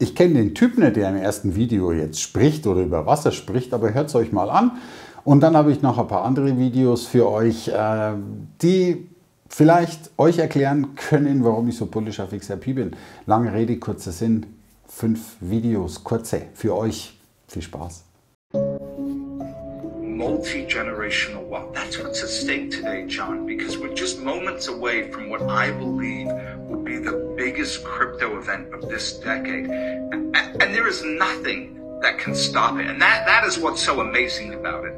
Ich kenne den Typ nicht, der im ersten Video jetzt spricht oder über was er spricht, aber hört es euch mal an. Und dann habe ich noch ein paar andere Videos für euch, die vielleicht euch erklären können, warum ich so bullish auf XRP bin. Lange Rede, kurzer Sinn. 5 Videos, kurze, für euch. Viel Spaß. Multi-generational wealth. That's what's at stake today, John, because we're just moments away from what I believe will be the biggest crypto event of this decade. And there is nothing that can stop it. And that is what's so amazing about it.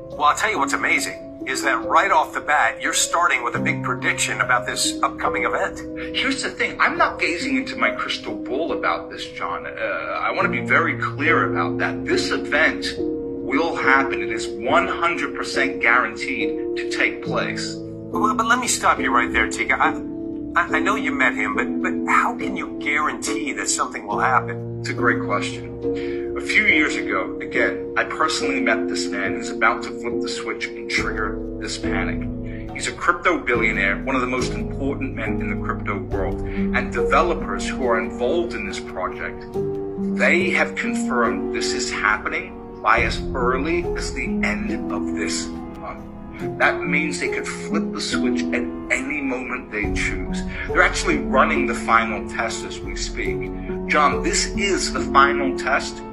Well, I'll tell you what's amazing is that right off the bat, you're starting with a big prediction about this upcoming event. Here's the thing. I'm not gazing into my crystal ball about this, John. I want to be very clear about that. This event will happen. It is 100% guaranteed to take place. But let me stop you right there, Tika. I know you met him, but how can you guarantee that something will happen? It's a great question. A few years ago, again, I personally met this man who's about to flip the switch and trigger this panic. He's a crypto billionaire, one of the most important men in the crypto world. And developers who are involved in this project, they have confirmed this is happening by as early as the end of this month. That means they could flip the switch at any moment they choose. They're actually running the final test as we speak. John, this is the final test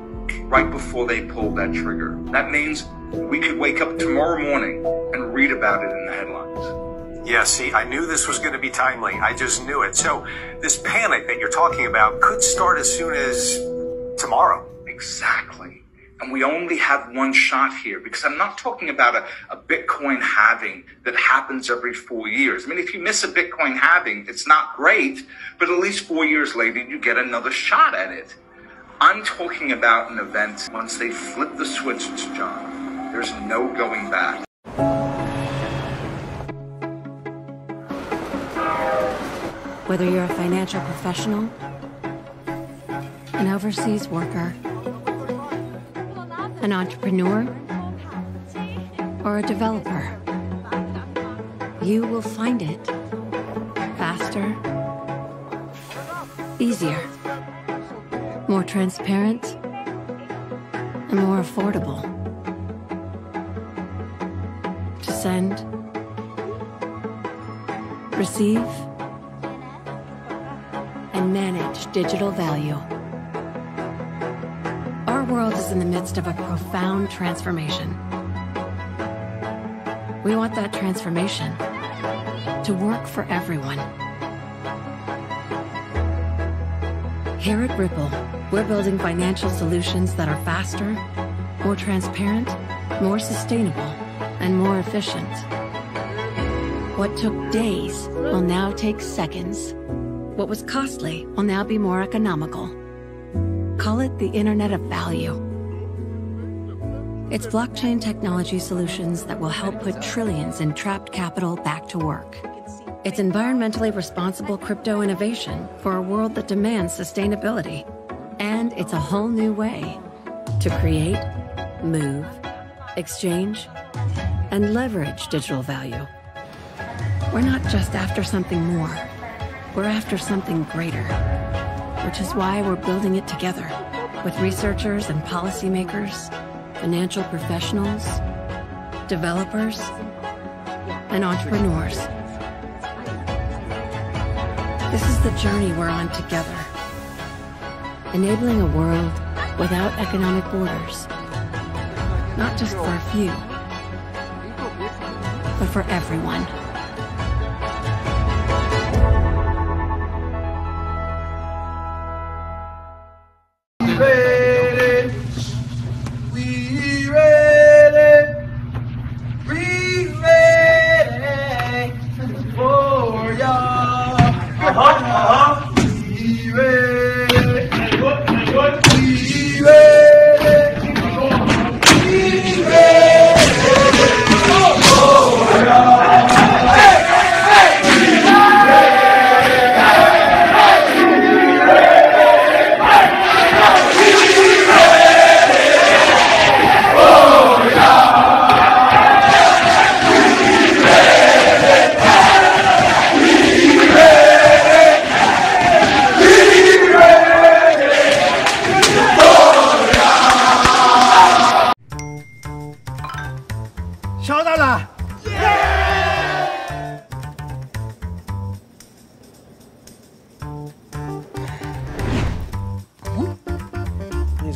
right before they pull that trigger. That means we could wake up tomorrow morning and read about it in the headlines. Yeah, see, I knew this was going to be timely. I just knew it. So this panic that you're talking about could start as soon as tomorrow. Exactly. And we only have one shot here, because I'm not talking about a Bitcoin halving that happens every 4 years. I mean, if you miss a Bitcoin halving, it's not great, but at least 4 years later, you get another shot at it. I'm talking about an event, once they flip the switch, John, there's no going back. Whether you're a financial professional, an overseas worker, an entrepreneur, or a developer, you will find it faster, easier, more transparent, and more affordable to send, receive, and manage digital value. Our world is in the midst of a profound transformation. We want that transformation to work for everyone. Here at Ripple, we're building financial solutions that are faster, more transparent, more sustainable, and more efficient. What took days will now take seconds. What was costly will now be more economical. Call it the Internet of Value. It's blockchain technology solutions that will help put trillions in trapped capital back to work. It's environmentally responsible crypto innovation for a world that demands sustainability. And it's a whole new way to create, move, exchange, and leverage digital value. We're not just after something more. We're after something greater, which is why we're building it together with researchers and policymakers, financial professionals, developers, and entrepreneurs. This is the journey we're on together, enabling a world without economic borders, not just for a few, but for everyone.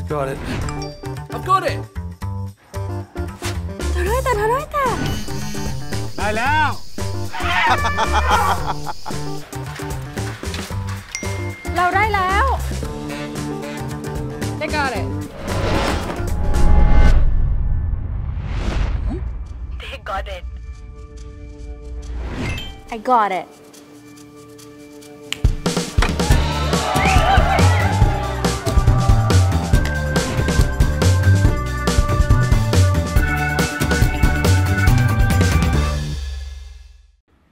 Got it. I've got it! 届いた ได้แล้ว เราได้แล้ว They got it. They got it. I got it.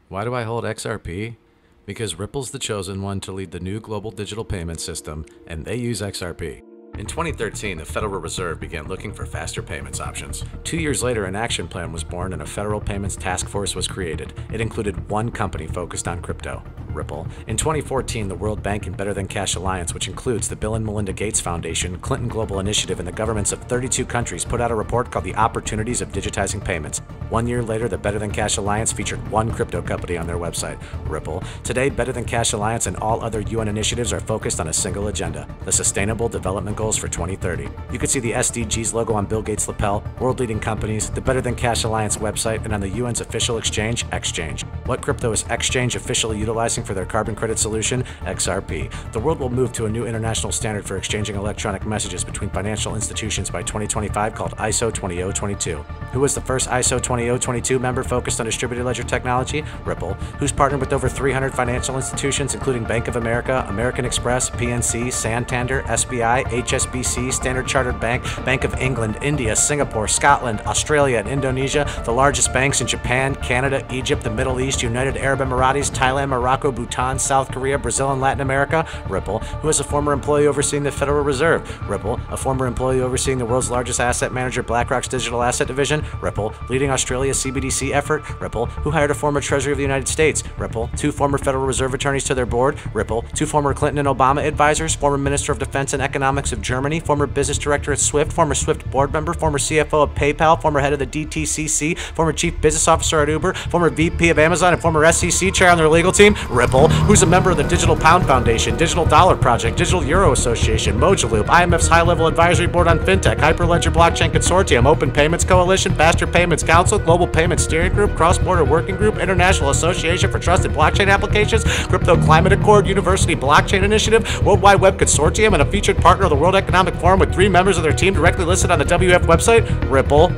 Why do I hold XRP? Because Ripple's the chosen one to lead the new global digital payment system, and they use XRP. In 2013, the Federal Reserve began looking for faster payments options. 2 years later, an action plan was born and a federal payments task force was created. It included one company focused on crypto, Ripple. In 2014, the World Bank and Better Than Cash Alliance, which includes the Bill and Melinda Gates Foundation, Clinton Global Initiative, and the governments of 32 countries, put out a report called The Opportunities of Digitizing Payments. 1 year later, the Better Than Cash Alliance featured one crypto company on their website, Ripple. Today, Better Than Cash Alliance and all other UN initiatives are focused on a single agenda, the Sustainable Development Goals for 2030. You can see the SDGs logo on Bill Gates' lapel, world-leading companies, the Better Than Cash Alliance website, and on the UN's official exchange, Exchange. What crypto is Exchange officially utilizing for their carbon credit solution? XRP. The world will move to a new international standard for exchanging electronic messages between financial institutions by 2025 called ISO 20022. Who was the first ISO 20022 member focused on distributed ledger technology? Ripple. Who's partnered with over 300 financial institutions including Bank of America, American Express, PNC, Santander, SBI, HSBC, Standard Chartered Bank, Bank of England, India, Singapore, Scotland, Australia, and Indonesia, the largest banks in Japan, Canada, Egypt, the Middle East, United Arab Emirates, Thailand, Morocco, Bhutan, South Korea, Brazil, and Latin America? Ripple. Who is a former employee overseeing the Federal Reserve? Ripple. A former employee overseeing the world's largest asset manager, BlackRock's digital asset division? Ripple. Leading Australia's CBDC effort? Ripple. Who hired a former Treasury of the United States? Ripple. 2 former Federal Reserve attorneys to their board? Ripple. 2 former Clinton and Obama advisors? Former Minister of Defense and Economics of Germany? Former business director at Swift? Former Swift board member? Former CFO of PayPal? Former head of the DTCC? Former chief business officer at Uber? Former VP of Amazon and former SEC chair on their legal team? Ripple. Who's a member of the Digital Pound Foundation, Digital Dollar Project, Digital Euro Association, Mojaloop, IMF's high-level advisory board on fintech, Hyperledger Blockchain Consortium, Open Payments Coalition, Faster Payments Council, Global Payments Steering Group, Cross-Border Working Group, International Association for Trusted Blockchain Applications, Crypto Climate Accord, University Blockchain Initiative, World Wide Web Consortium, and a featured partner of the World Economic Forum with 3 members of their team directly listed on the WF website? Ripple.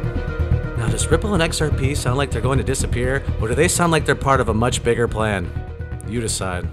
Now, does Ripple and XRP sound like they're going to disappear, or do they sound like they're part of a much bigger plan? You decide.